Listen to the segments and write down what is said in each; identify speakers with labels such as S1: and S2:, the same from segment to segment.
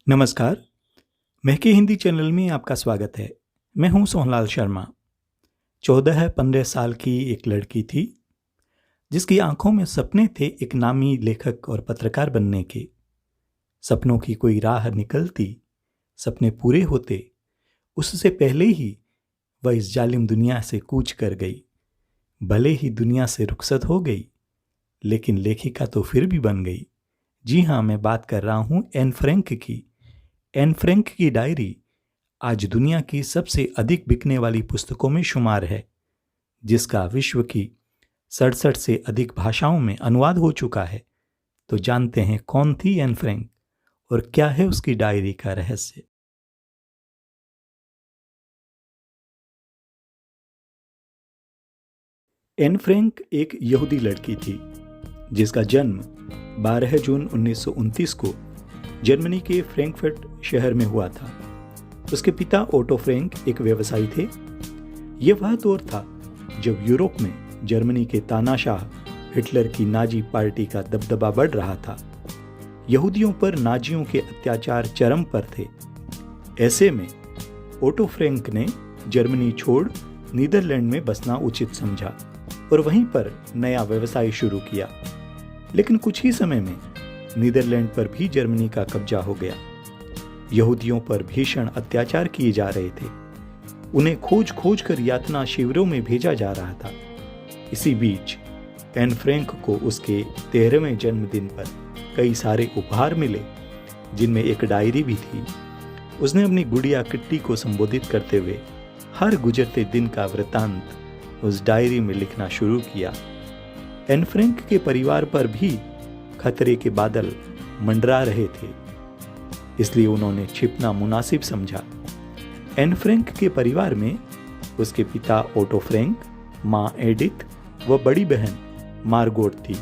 S1: नमस्कार। महके हिंदी चैनल में आपका स्वागत है। मैं हूं सोहनलाल शर्मा। 14-15 साल की एक लड़की थी जिसकी आंखों में सपने थे एक नामी लेखक और पत्रकार बनने के। सपनों की कोई राह निकलती, सपने पूरे होते, उससे पहले ही वह इस जालिम दुनिया से कूच कर गई। भले ही दुनिया से रुखसत हो गई, लेकिन लेखिका तो फिर भी बन गई। जी हाँ, मैं बात कर रहा हूं एन फ्रैंक की। एन फ्रैंक की डायरी आज दुनिया की सबसे अधिक बिकने वाली पुस्तकों में शुमार है, जिसका विश्व की 67 से अधिक भाषाओं में अनुवाद हो चुका है। तो जानते हैं कौन थी एन फ्रैंक और क्या है उसकी डायरी का रहस्य। एन फ्रैंक एक यहूदी लड़की थी जिसका जन्म 12 जून 1929 को जर्मनी के फ्रैंकफर्ट शहर में हुआ था। उसके पिता ओटो फ्रैंक एक व्यवसायी थे। यह वह दौर था जब यूरोप में जर्मनी के तानाशाह हिटलर की नाजी पार्टी का दबदबा बढ़ रहा था। यहूदियों पर नाजियों के अत्याचार चरम पर थे। ऐसे में ओटो फ्रैंक ने जर्मनी छोड़ नीदरलैंड में बसना उचित समझा और वहीं पर नया व्यवसाय शुरू किया। लेकिन कुछ ही समय में नीदरलैंड पर भी जर्मनी का कब्जा हो गया। यहूदियों पर भीषण अत्याचार किए जा रहे थे। उन्हें खोज खोज कर यातना शिविरों में भेजा जा रहा था। इसी बीच एन फ्रैंक को उसके 13वें जन्मदिन पर कई सारे उपहार मिले, जिनमें एक डायरी भी थी। उसने अपनी गुड़िया किट्टी को संबोधित करते हुए हर गुजरते दिन का वृतांत उस डायरी में लिखना शुरू किया। एन फ्रैंक के परिवार पर भी खतरे के बादल मंडरा रहे थे, इसलिए उन्होंने छिपना मुनासिब समझा। एन फ्रैंक के परिवार में उसके पिता ओटो फ्रैंक, माँ एडिथ व बड़ी बहन मार्गोट थी।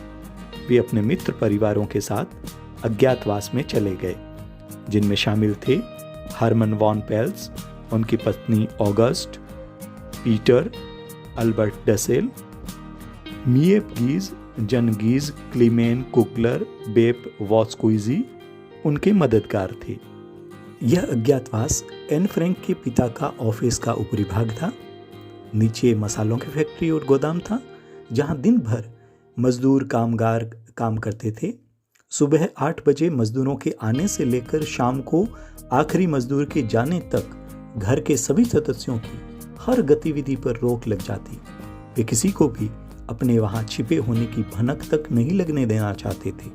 S1: वे अपने मित्र परिवारों के साथ अज्ञातवास में चले गए, जिनमें शामिल थे हरमन वॉन पेल्स, उनकी पत्नी ऑगस्ट, पीटर, अल्बर्ट डसेल, मिएप गीज, जन गीज, क्लीमेन कुकलर, बेप वॉस्कुइजी उनके मददगार थे। यह अज्ञातवास एन फ्रैंक के पिता का ऑफिस का ऊपरी भाग था। नीचे मसालों की फैक्ट्री और गोदाम था, जहां दिन भर मजदूर कामगार काम करते थे। सुबह 8 बजे मजदूरों के आने से लेकर शाम को आखिरी मजदूर के जाने तक घर के सभी सदस्यों की हर गतिविधि पर रोक लग जाती। वे किसी को भी अपने वहां छिपे होने की भनक तक नहीं लगने देना चाहते थे।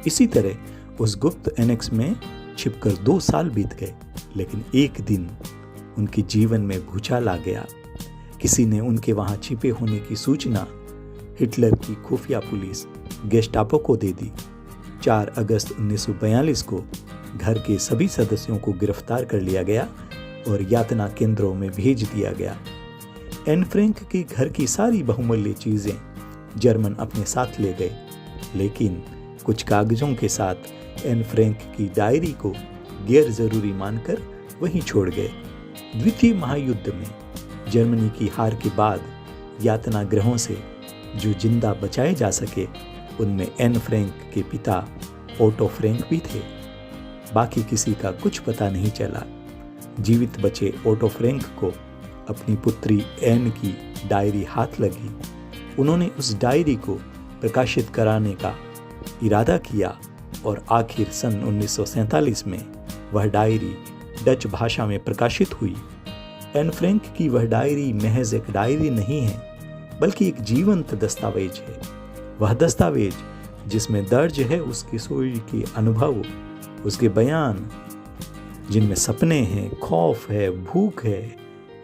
S1: इसी तरह उस गुप्त एनेक्स में छिपकर 2 साल बीत गए। लेकिन एक दिन उनके जीवन में भूचाल आ गया। किसी ने उनके वहां छिपे होने की सूचना हिटलर की खुफिया पुलिस गेस्टापो को दे दी। 4 अगस्त 1942 को घर के सभी सदस्यों को गिरफ्तार कर लिया गया और यातना केंद्रों में भेज दिया गया। एन फ्रैंक के घर की सारी बहुमूल्य चीजें जर्मन अपने साथ ले गए, लेकिन कुछ कागजों के साथ एन फ्रैंक की डायरी को गैर जरूरी मानकर वहीं छोड़ गए। द्वितीय महायुद्ध में जर्मनी की हार के बाद यातना गृहों से जो जिंदा बचाए जा सके, उनमें एन फ्रैंक के पिता ओटो फ्रैंक भी थे। बाकी किसी का कुछ पता नहीं चला। जीवित बचे ओटो फ्रैंक को अपनी पुत्री एन की डायरी हाथ लगी। उन्होंने उस डायरी को प्रकाशित कराने का इरादा किया और आखिर सन 1947 में वह डायरी डच भाषा में प्रकाशित हुई। एन फ्रैंक की वह डायरी महज एक डायरी नहीं है, बल्कि एक जीवंत दस्तावेज है। वह दस्तावेज जिसमें दर्ज है उसकी सोई के अनुभव, उसके बयान, जिनमें सपने हैं, खौफ है, भूख है,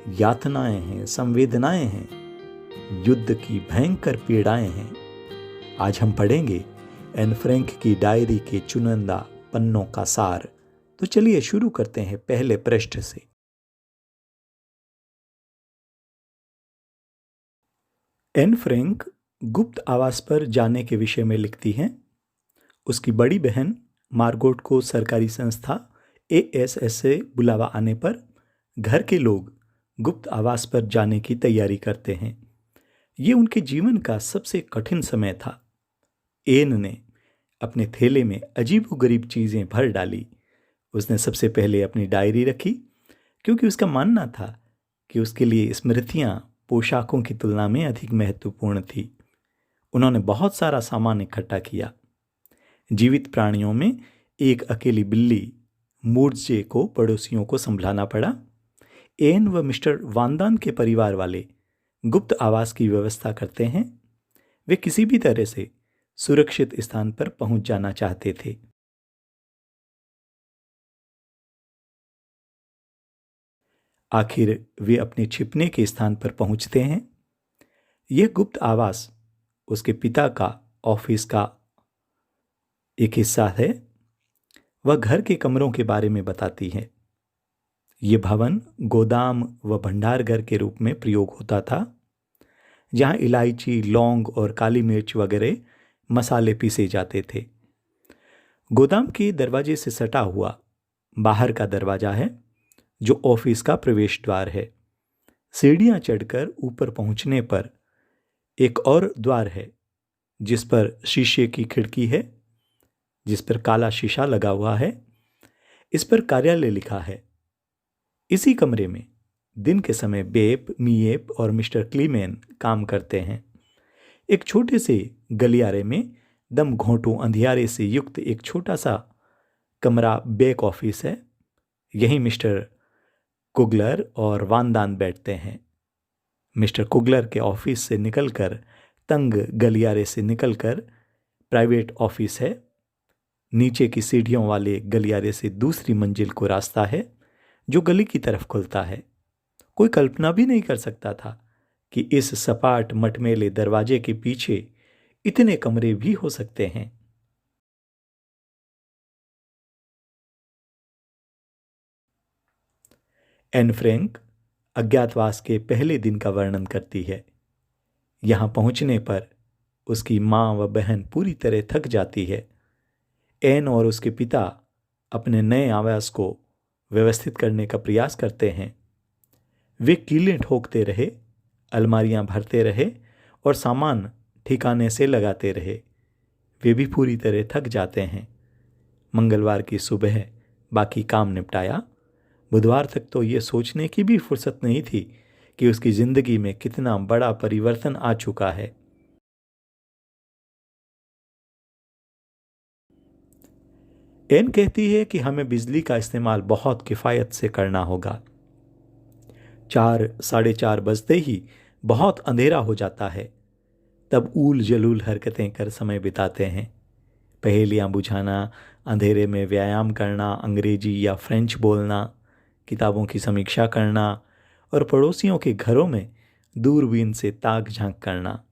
S1: यातनाएं हैं, संवेदनाएं हैं, युद्ध की भयंकर पीड़ाएं हैं। आज हम पढ़ेंगे एन फ्रैंक की डायरी के चुनिंदा पन्नों का सार। तो चलिए शुरू करते हैं पहले पृष्ठ से। एन फ्रैंक गुप्त आवास पर जाने के विषय में लिखती हैं। उसकी बड़ी बहन मार्गोट को सरकारी संस्था ASS से बुलावा आने पर घर के लोग गुप्त आवास पर जाने की तैयारी करते हैं। ये उनके जीवन का सबसे कठिन समय था। एन ने अपने थैले में अजीबोगरीब चीजें भर डाली। उसने सबसे पहले अपनी डायरी रखी, क्योंकि उसका मानना था कि उसके लिए स्मृतियां पोशाकों की तुलना में अधिक महत्वपूर्ण थी। उन्होंने बहुत सारा सामान इकट्ठा किया। जीवित प्राणियों में एक अकेली बिल्ली मूर्जे को पड़ोसियों को संभलाना पड़ा। एन व मिस्टर वांदान के परिवार वाले गुप्त आवास की व्यवस्था करते हैं। वे किसी भी तरह से सुरक्षित स्थान पर पहुंच जाना चाहते थे। आखिर वे अपने छिपने के स्थान पर पहुंचते हैं। यह गुप्त आवास उसके पिता का ऑफिस का एक हिस्सा है। वह घर के कमरों के बारे में बताती है। यह भवन गोदाम व भंडारघर के रूप में प्रयोग होता था, जहां इलायची, लौंग और काली मिर्च वगैरह मसाले पीसे जाते थे। गोदाम के दरवाजे से सटा हुआ बाहर का दरवाजा है, जो ऑफिस का प्रवेश द्वार है। सीढ़ियां चढ़कर ऊपर पहुंचने पर एक और द्वार है, जिस पर शीशे की खिड़की है, जिस पर काला शीशा लगा हुआ है। इस पर कार्यालय लिखा है। इसी कमरे में दिन के समय बेप, मिएप और मिस्टर क्लीमेन काम करते हैं। एक छोटे से गलियारे में दम घोंटू अंधियारे से युक्त एक छोटा सा कमरा बैक ऑफिस है। यहीं मिस्टर कुगलर और वानदान बैठते हैं। मिस्टर कुगलर के ऑफिस से निकलकर, तंग गलियारे से निकलकर प्राइवेट ऑफिस है। नीचे की सीढ़ियों वाले गलियारे से दूसरी मंजिल को रास्ता है, जो गली की तरफ खुलता है। कोई कल्पना भी नहीं कर सकता था कि इस सपाट मटमैले दरवाजे के पीछे इतने कमरे भी हो सकते हैं। एन फ्रैंक अज्ञातवास के पहले दिन का वर्णन करती है। यहां पहुंचने पर उसकी मां व बहन पूरी तरह थक जाती है। एन और उसके पिता अपने नए आवास को व्यवस्थित करने का प्रयास करते हैं। वे कीलें ठोकते रहे, अलमारियां भरते रहे और सामान ठिकाने से लगाते रहे। वे भी पूरी तरह थक जाते हैं। मंगलवार की सुबह बाकी काम निपटाया। बुधवार तक तो ये सोचने की भी फुर्सत नहीं थी कि उसकी जिंदगी में कितना बड़ा परिवर्तन आ चुका है। एन कहती है कि हमें बिजली का इस्तेमाल बहुत किफ़ायत से करना होगा। 4, 4:30 बजते ही बहुत अंधेरा हो जाता है। तब ऊल जलूल हरकतें कर समय बिताते हैं। पहेलियां बुझाना, अंधेरे में व्यायाम करना, अंग्रेजी या फ्रेंच बोलना, किताबों की समीक्षा करना और पड़ोसियों के घरों में दूरबीन से ताक झांक करना।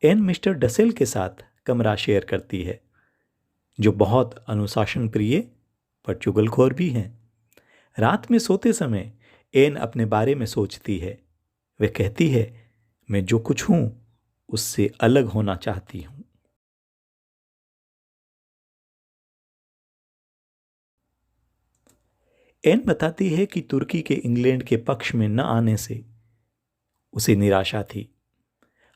S1: एन मिस्टर डसेल के साथ कमरा शेयर करती है, जो बहुत अनुशासन प्रिय पर चुगलखोर भी हैं। रात में सोते समय एन अपने बारे में सोचती है। वह कहती है, मैं जो कुछ हूं उससे अलग होना चाहती हूं। एन बताती है कि तुर्की के इंग्लैंड के पक्ष में न आने से उसे निराशा थी।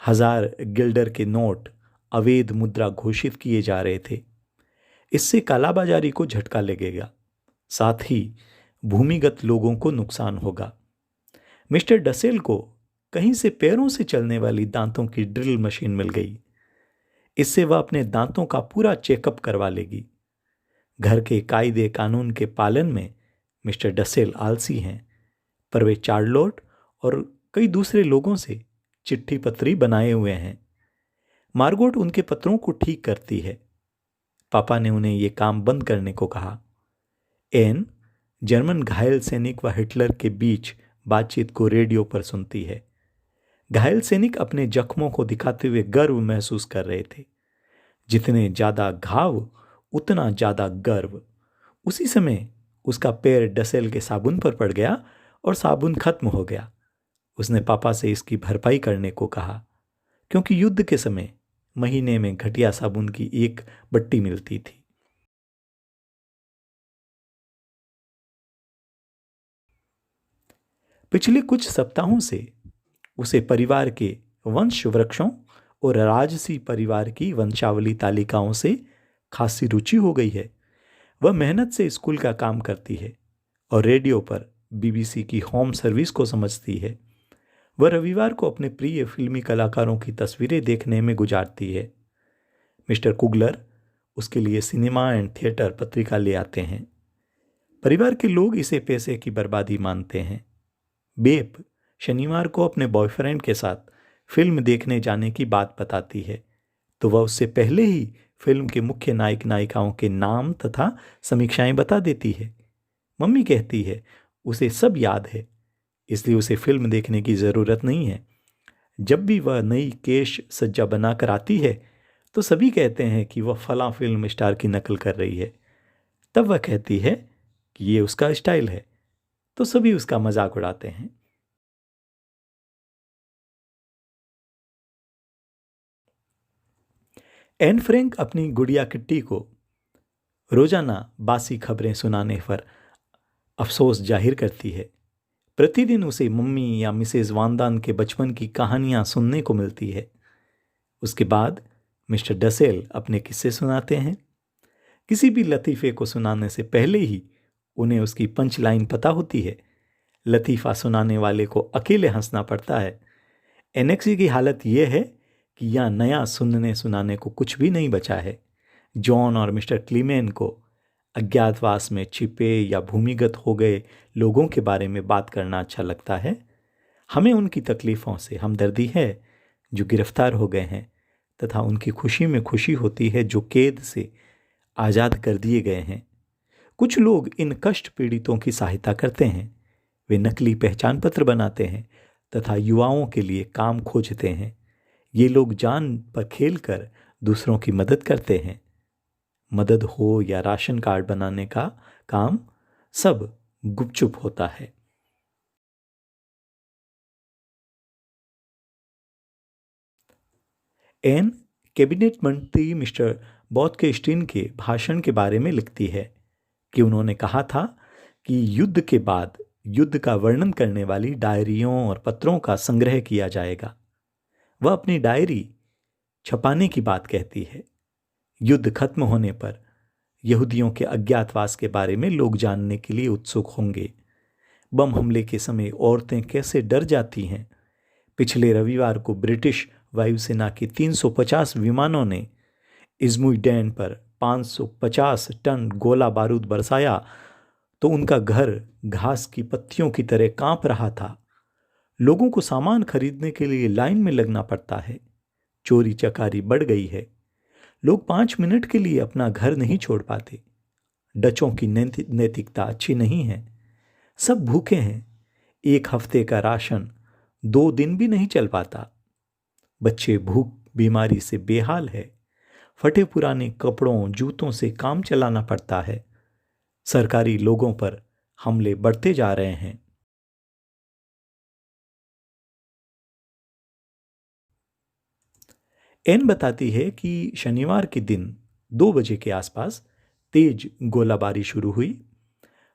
S1: 1000 गिल्डर के नोट अवैध मुद्रा घोषित किए जा रहे थे। इससे कालाबाजारी को झटका लगेगा, साथ ही भूमिगत लोगों को नुकसान होगा। मिस्टर डसेल को कहीं से पैरों से चलने वाली दांतों की ड्रिल मशीन मिल गई। इससे वह अपने दांतों का पूरा चेकअप करवा लेगी। घर के कायदे कानून के पालन में मिस्टर डसेल आलसी हैं, पर वे चार्लोट और कई दूसरे लोगों से चिट्ठी पत्री बनाए हुए हैं। मार्गोट उनके पत्रों को ठीक करती है। पापा ने उन्हें यह काम बंद करने को कहा। एन जर्मन घायल सैनिक व हिटलर के बीच बातचीत को रेडियो पर सुनती है। घायल सैनिक अपने जख्मों को दिखाते हुए गर्व महसूस कर रहे थे। जितने ज्यादा घाव उतना ज्यादा गर्व। उसी समय उसका पैर डसेल के साबुन पर पड़ गया और साबुन खत्म हो गया। उसने पापा से इसकी भरपाई करने को कहा, क्योंकि युद्ध के समय महीने में घटिया साबुन की एक बट्टी मिलती थी। पिछले कुछ सप्ताहों से उसे परिवार के वंश वृक्षों और राजसी परिवार की वंशावली तालिकाओं से खासी रुचि हो गई है। वह मेहनत से स्कूल का काम करती है और रेडियो पर बीबीसी की होम सर्विस को समझती है। वह रविवार को अपने प्रिय फिल्मी कलाकारों की तस्वीरें देखने में गुजारती है। मिस्टर कुगलर उसके लिए सिनेमा एंड थिएटर पत्रिका ले आते हैं। परिवार के लोग इसे पैसे की बर्बादी मानते हैं। बेप शनिवार को अपने बॉयफ्रेंड के साथ फिल्म देखने जाने की बात बताती है तो वह उससे पहले ही फिल्म के मुख्य नायक नायिकाओं के नाम तथा समीक्षाएं बता देती है। मम्मी कहती है उसे सब याद है, इसलिए उसे फिल्म देखने की ज़रूरत नहीं है। जब भी वह नई केश सज्जा बनाकर आती है तो सभी कहते हैं कि वह फलां फिल्म स्टार की नकल कर रही है। तब वह कहती है कि ये उसका स्टाइल है, तो सभी उसका मजाक उड़ाते हैं। एन फ्रैंक अपनी गुड़िया किट्टी को रोजाना बासी खबरें सुनाने पर अफसोस जाहिर करती है। प्रतिदिन उसे मम्मी या मिसेज वांदान के बचपन की कहानियां सुनने को मिलती है। उसके बाद मिस्टर डसेल अपने किस्से सुनाते हैं। किसी भी लतीफ़े को सुनाने से पहले ही उन्हें उसकी पंच लाइन पता होती है। लतीफ़ा सुनाने वाले को अकेले हंसना पड़ता है। एनेक्सी की हालत यह है कि यहाँ नया सुनने सुनाने को कुछ भी नहीं बचा है। जॉन और मिस्टर क्लीमेन को अज्ञातवास में छिपे या भूमिगत हो गए लोगों के बारे में बात करना अच्छा लगता है। हमें उनकी तकलीफ़ों से हमदर्दी है जो गिरफ्तार हो गए हैं, तथा उनकी खुशी में खुशी होती है जो कैद से आज़ाद कर दिए गए हैं। कुछ लोग इन कष्ट पीड़ितों की सहायता करते हैं। वे नकली पहचान पत्र बनाते हैं तथा युवाओं के लिए काम खोजते हैं। ये लोग जान पर खेल कर दूसरों की मदद करते हैं। मदद हो या राशन कार्ड बनाने का काम, सब गुपचुप होता है। एन कैबिनेट मंत्री मिस्टर बॉथकेस्टीन के भाषण के बारे में लिखती है कि उन्होंने कहा था कि युद्ध के बाद युद्ध का वर्णन करने वाली डायरियों और पत्रों का संग्रह किया जाएगा। वह अपनी डायरी छपाने की बात कहती है। युद्ध खत्म होने पर यहूदियों के अज्ञातवास के बारे में लोग जानने के लिए उत्सुक होंगे। बम हमले के समय औरतें कैसे डर जाती हैं। पिछले रविवार को ब्रिटिश वायुसेना के 350 विमानों ने इज़्मुइडेन पर 550 टन गोला बारूद बरसाया तो उनका घर घास की पत्तियों की तरह कांप रहा था। लोगों को सामान खरीदने के लिए लाइन में लगना पड़ता है। चोरी चकारी बढ़ गई है। लोग 5 मिनट के लिए अपना घर नहीं छोड़ पाते। डचों की नैतिकता अच्छी नहीं है। सब भूखे हैं। 1 हफ्ते का राशन 2 दिन भी नहीं चल पाता। बच्चे भूख बीमारी से बेहाल है। फटे पुराने कपड़ों जूतों से काम चलाना पड़ता है। सरकारी लोगों पर हमले बढ़ते जा रहे हैं। एन बताती है कि शनिवार के दिन 2 बजे के आसपास तेज गोलाबारी शुरू हुई।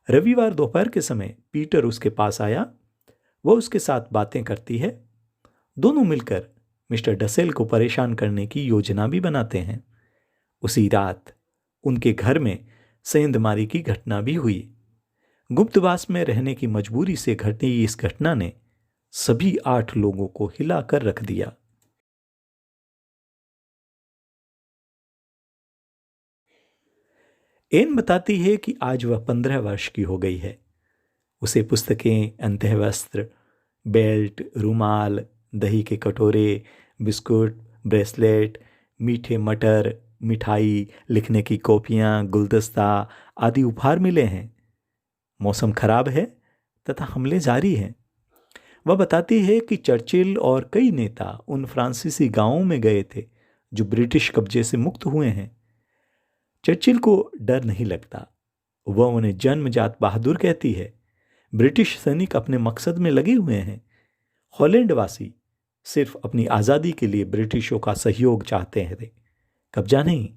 S1: रविवार दोपहर के समय पीटर उसके पास आया। वह उसके साथ बातें करती है। दोनों मिलकर मिस्टर डसेल को परेशान करने की योजना भी बनाते हैं। उसी रात उनके घर में सेंधमारी की घटना भी हुई। गुप्तवास में रहने की मजबूरी से घटी इस घटना ने सभी 8 लोगों को हिलाकर रख दिया। एन बताती है कि आज वह 15 वर्ष की हो गई है। उसे पुस्तकें, अंतःवस्त्र, बेल्ट, रुमाल, दही के कटोरे, बिस्कुट, ब्रेसलेट, मीठे मटर, मिठाई, लिखने की कॉपियाँ, गुलदस्ता आदि उपहार मिले हैं। मौसम खराब है तथा हमले जारी हैं। वह बताती है कि चर्चिल और कई नेता उन फ्रांसीसी गांवों में गए थे जो ब्रिटिश कब्जे से मुक्त हुए हैं। चर्चिल को डर नहीं लगता। वह उन्हें जन्मजात बहादुर कहती है। ब्रिटिश सैनिक अपने मकसद में लगे हुए हैं। हॉलैंड वासी सिर्फ अपनी आज़ादी के लिए ब्रिटिशों का सहयोग चाहते हैं, कब्जा नहीं।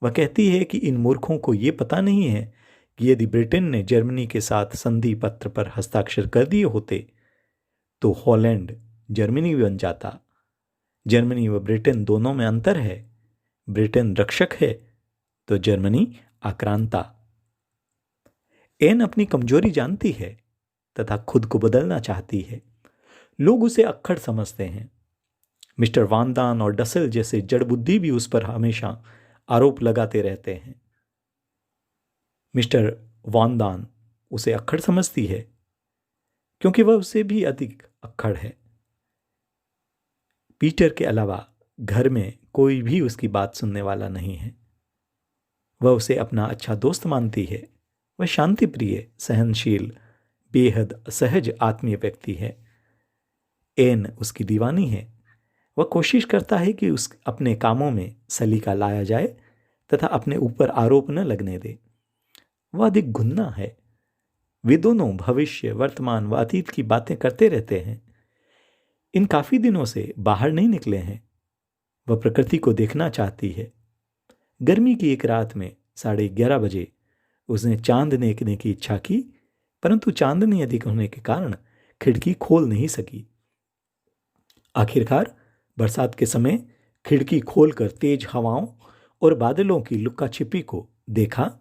S1: वह कहती है कि इन मूर्खों को ये पता नहीं है कि यदि ब्रिटेन ने जर्मनी के साथ संधि पत्र पर हस्ताक्षर कर दिए होते तो हॉलैंड जर्मनी बन जाता। जर्मनी व ब्रिटेन दोनों में अंतर है। ब्रिटेन रक्षक है तो जर्मनी आक्रांता। एन अपनी कमजोरी जानती है तथा खुद को बदलना चाहती है। लोग उसे अक्खड़ समझते हैं। मिस्टर वानदान और डसल जैसे जड़ बुद्धि भी उस पर हमेशा आरोप लगाते रहते हैं। मिस्टर वानदान उसे अक्खड़ समझती है क्योंकि वह उससे भी अधिक अक्खड़ है। पीटर के अलावा घर में कोई भी उसकी बात सुनने वाला नहीं है। वह उसे अपना अच्छा दोस्त मानती है। वह शांति प्रिय, सहनशील, बेहद सहज आत्मीय व्यक्ति है। एन उसकी दीवानी है। वह कोशिश करता है कि उस अपने कामों में सलीका लाया जाए तथा अपने ऊपर आरोप न लगने दे। वह अधिक गुन्ना है। वे दोनों भविष्य, वर्तमान व अतीत की बातें करते रहते हैं। इन काफी दिनों से बाहर नहीं निकले हैं। वह प्रकृति को देखना चाहती है। गर्मी की एक रात में 11:30 बजे उसने चांद देखने की इच्छा की, परंतु चांदनी अधिक होने के कारण खिड़की खोल नहीं सकी। आखिरकार बरसात के समय खिड़की खोलकर तेज हवाओं और बादलों की लुक्का छिपी को देखा।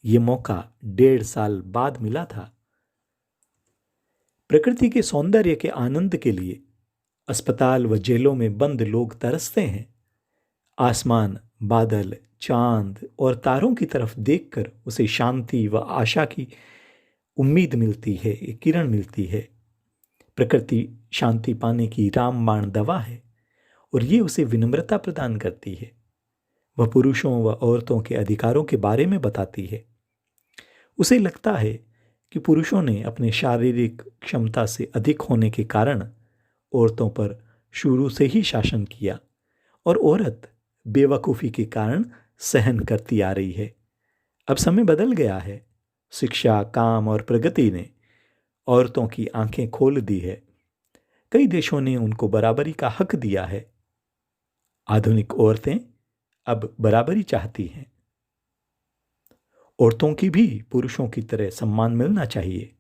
S1: यह मौका 1.5 साल बाद मिला था। प्रकृति के सौंदर्य के आनंद के लिए अस्पताल व जेलों में बंद लोग तरसते हैं। आसमान, बादल, चांद और तारों की तरफ देखकर उसे शांति व आशा की उम्मीद मिलती है, एक किरण मिलती है। प्रकृति शांति पाने की रामबाण दवा है और ये उसे विनम्रता प्रदान करती है। वह पुरुषों व औरतों के अधिकारों के बारे में बताती है। उसे लगता है कि पुरुषों ने अपने शारीरिक क्षमता से अधिक होने के कारण औरतों पर शुरू से ही शासन किया और औरत बेवकूफ़ी के कारण सहन करती आ रही है। अब समय बदल गया है। शिक्षा, काम और प्रगति ने औरतों की आंखें खोल दी है। कई देशों ने उनको बराबरी का हक दिया है। आधुनिक औरतें अब बराबरी चाहती हैं। औरतों की भी पुरुषों की तरह सम्मान मिलना चाहिए।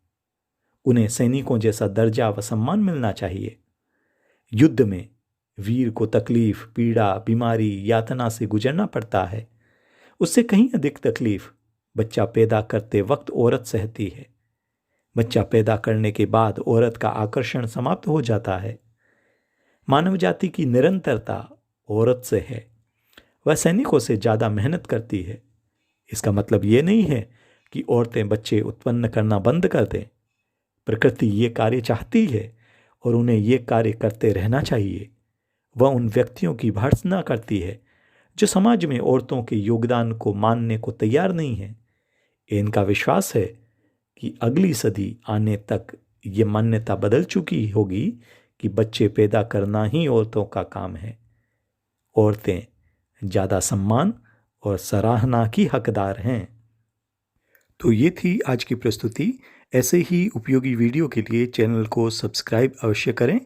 S1: उन्हें सैनिकों जैसा दर्जा व सम्मान मिलना चाहिए। युद्ध में वीर को तकलीफ, पीड़ा, बीमारी, यातना से गुजरना पड़ता है। उससे कहीं अधिक तकलीफ बच्चा पैदा करते वक्त औरत सहती है। बच्चा पैदा करने के बाद औरत का आकर्षण समाप्त हो जाता है। मानव जाति की निरंतरता औरत से है। वह सैनिकों से ज़्यादा मेहनत करती है। इसका मतलब ये नहीं है कि औरतें बच्चे उत्पन्न करना बंद कर दें। प्रकृति ये कार्य चाहती है और उन्हें ये कार्य करते रहना चाहिए। वह उन व्यक्तियों की भर्त्सना करती है जो समाज में औरतों के योगदान को मानने को तैयार नहीं है। इनका विश्वास है कि अगली सदी आने तक ये मान्यता बदल चुकी होगी कि बच्चे पैदा करना ही औरतों का काम है। औरतें ज़्यादा सम्मान और सराहना की हकदार हैं। तो ये थी आज की प्रस्तुति। ऐसे ही उपयोगी वीडियो के लिए चैनल को सब्सक्राइब अवश्य करें।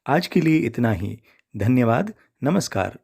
S1: आज के लिए इतना ही। धन्यवाद। नमस्कार।